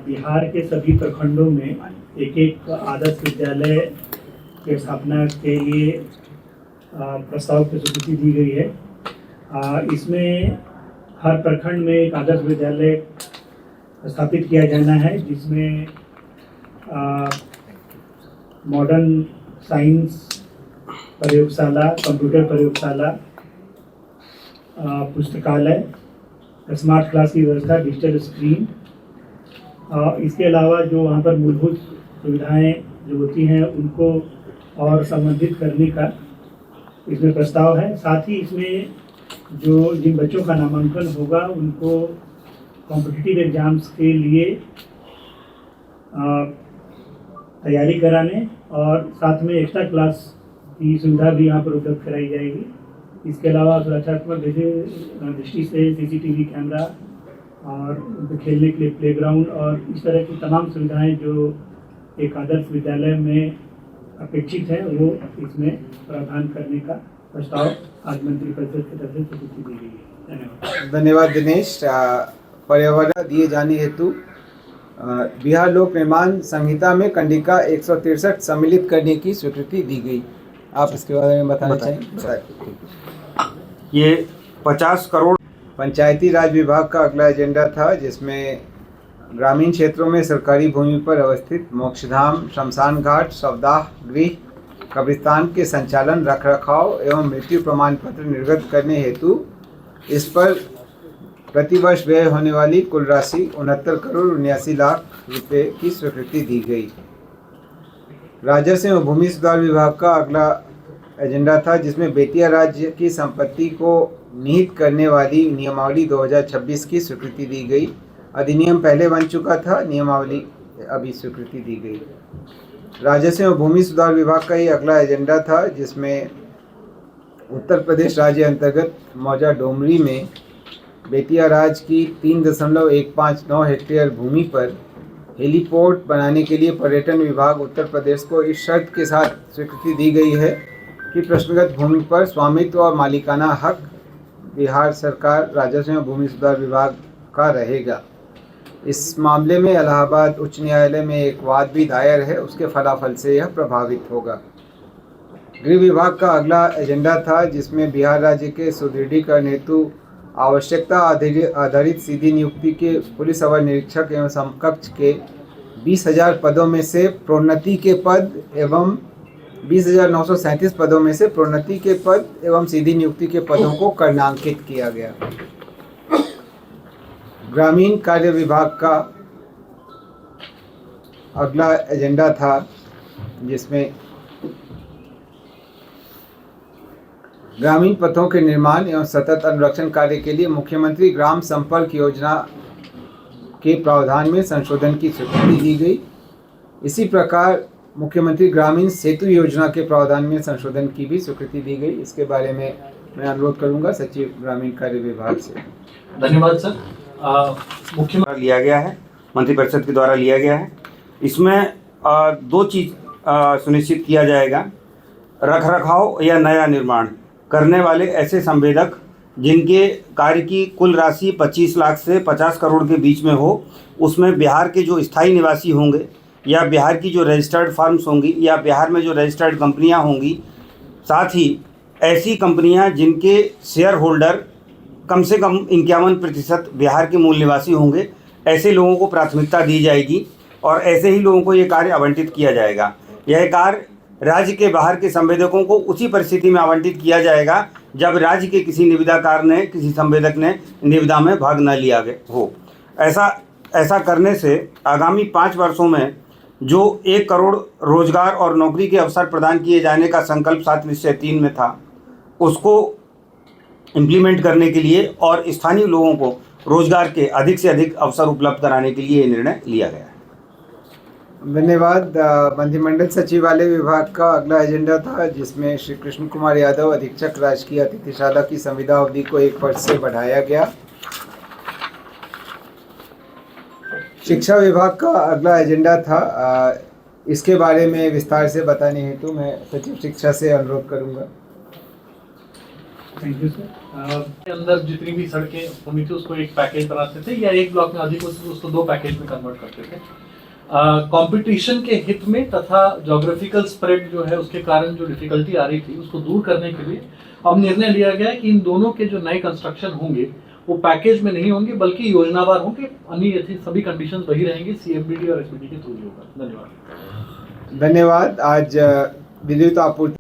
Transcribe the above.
बिहार के सभी प्रखंडों में एक एक आदर्श विद्यालय की स्थापना के लिए प्रस्ताव की स्वीकृति दी गई है। इसमें हर प्रखंड में एक आदर्श विद्यालय स्थापित किया जाना है, जिसमें मॉडर्न साइंस प्रयोगशाला, कंप्यूटर प्रयोगशाला, पुस्तकालय, स्मार्ट क्लास की व्यवस्था, डिजिटल स्क्रीन, इसके अलावा जो वहाँ पर मूलभूत सुविधाएं जो होती हैं उनको और संबंधित करने का इसमें प्रस्ताव है। साथ ही इसमें जो जिन बच्चों का नामांकन होगा उनको कॉम्पिटिटिव एग्जाम्स के लिए तैयारी कराने और साथ में एक्स्ट्रा क्लास की सुविधा भी यहाँ पर उपलब्ध कराई जाएगी। इसके अलावा सुरक्षात्मक दृष्टि से सीसीटीवी कैमरा और उनके खेलने के लिए प्लेग्राउंड और इस तरह की तमाम सुविधाएं जो एक आदर्श विद्यालय में अपेक्षित है वो इसमें प्रावधान करने का प्रस्ताव आज मंत्रिपरिषद की तरफ से स्वीकृति दी गई है। धन्यवाद। धन्यवाद दिनेश। पर्यावरण दिए जाने हेतु बिहार लोक निर्माण संहिता में कंडिका 163 सम्मिलित करने की स्वीकृति दी गई। आप इसके बारे में बताना चाहिए? ये 50 करोड़ पंचायती राज विभाग का अगला एजेंडा था, जिसमें ग्रामीण क्षेत्रों में सरकारी भूमि पर अवस्थित मोक्षधाम, शमशान घाट, शवदाह गृह, कब्रिस्तान के संचालन, रखरखाव एवं मृत्यु प्रमाण पत्र निर्गत करने हेतु इस पर प्रतिवर्ष व्यय होने वाली कुल राशि 69 करोड़ 79 लाख रुपए की स्वीकृति दी गई। राजस्व एवं भूमि सुधार विभाग का अगला एजेंडा था, जिसमें बेतिया राज्य की संपत्ति को निहित करने वाली नियमावली 2026 की स्वीकृति दी गई। अधिनियम पहले बन चुका था, नियमावली अभी स्वीकृति दी गई। राजस्व एवं भूमि सुधार विभाग का ही अगला एजेंडा था, जिसमें उत्तर प्रदेश राज्य अंतर्गत मौजा डोमरी में बेतिया राज्य की 3.159 हेक्टेयर भूमि पर हेलीपोर्ट बनाने के लिए पर्यटन विभाग उत्तर प्रदेश को इस शर्त के साथ स्वीकृति दी गई है कि प्रश्नगत भूमि पर स्वामित्व और मालिकाना हक बिहार सरकार राजस्व एवं भूमि सुधार विभाग का रहेगा। इस मामले में इलाहाबाद उच्च न्यायालय में एक वाद भी दायर है, उसके फलाफल से यह प्रभावित होगा। गृह विभाग का अगला एजेंडा था, जिसमें बिहार राज्य के सुदृढ़ीकरण हेतु आवश्यकता आधारित सीधी नियुक्ति के पुलिस अवर निरीक्षक एवं समकक्ष के 20,000 पदों में से प्रोन्नति के पद एवं 20,937 पदों में से प्रोन्नति के पद एवं सीधी नियुक्ति के पदों को कर्णांकित किया गया। ग्रामीण कार्य विभाग का अगला एजेंडा था, जिसमें ग्रामीण पथों के निर्माण एवं सतत अनुरक्षण कार्य के लिए मुख्यमंत्री ग्राम संपर्क योजना के प्रावधान में संशोधन की स्वीकृति दी गई। इसी प्रकार मुख्यमंत्री ग्रामीण सेतु योजना के प्रावधान में संशोधन की भी स्वीकृति दी गई। इसके बारे में मैं अनुरोध करूंगा सचिव ग्रामीण कार्य विभाग से। धन्यवाद सर। मुख्यमंत्री लिया गया है, मंत्रिपरिषद के द्वारा लिया गया है। इसमें दो चीज सुनिश्चित किया जाएगा। रखरखाव या नया निर्माण करने वाले ऐसे संवेदक जिनके कार्य की कुल राशि 25 लाख से 50 करोड़ के बीच में हो, उसमें बिहार के जो स्थायी निवासी होंगे या बिहार की जो रजिस्टर्ड फर्म्स होंगी या बिहार में जो रजिस्टर्ड कंपनियां होंगी, साथ ही ऐसी कंपनियां जिनके शेयर होल्डर कम से कम 51% बिहार के मूल निवासी होंगे, ऐसे लोगों को प्राथमिकता दी जाएगी और ऐसे ही लोगों को ये कार्य आवंटित किया जाएगा। यह कार्य राज्य के बाहर के संवेदकों को उसी परिस्थिति में आवंटित किया जाएगा जब राज्य के किसी निविदाकार ने, किसी संवेदक ने निविदा में भाग न लिया हो। ऐसा करने से आगामी 5 वर्षों में जो 1 करोड़ रोजगार और नौकरी के अवसर प्रदान किए जाने का संकल्प 7 निश्चय 3 में था, उसको इम्प्लीमेंट करने के लिए और स्थानीय लोगों को रोजगार के अधिक से अधिक अवसर उपलब्ध कराने के लिए ये निर्णय लिया गया है। धन्यवाद। मंत्रिमंडल सचिवालय विभाग का अगला एजेंडा था, जिसमें श्री कृष्ण कुमार यादव अधीक्षक राजकीय अतिथिशाला की संविदा अवधि को 1 वर्ष से बढ़ाया गया। शिक्षा विभाग का अगला एजेंडा था, इसके बारे में विस्तार से बताने हेतु मैं सचिव शिक्षा से अनुरोध करूंगा। Thank you sir. के अंदर जितनी भी सड़कें होनी थी उसको एक पैकेज बनाते थे या एक ब्लॉक में अधिक उसको 2 पैकेज में कन्वर्ट करते थे। कंपटीशन के हित में तथा ज्योग्राफिकल स्प्रेड जो है उसके कारण जो डिफिकल्टी आ रही थी उसको दूर करने के लिए अब निर्णय लिया गया है कि इन दोनों के जो नए कंस्ट्रक्शन होंगे वो पैकेज में नहीं होंगे बल्कि योजनावार होंगे। अन्य सभी कंडीशंस वही रहेंगी, CFBD और SBD के थ्रू होगा। धन्यवाद। धन्यवाद। आज विद्युत आपूर्ति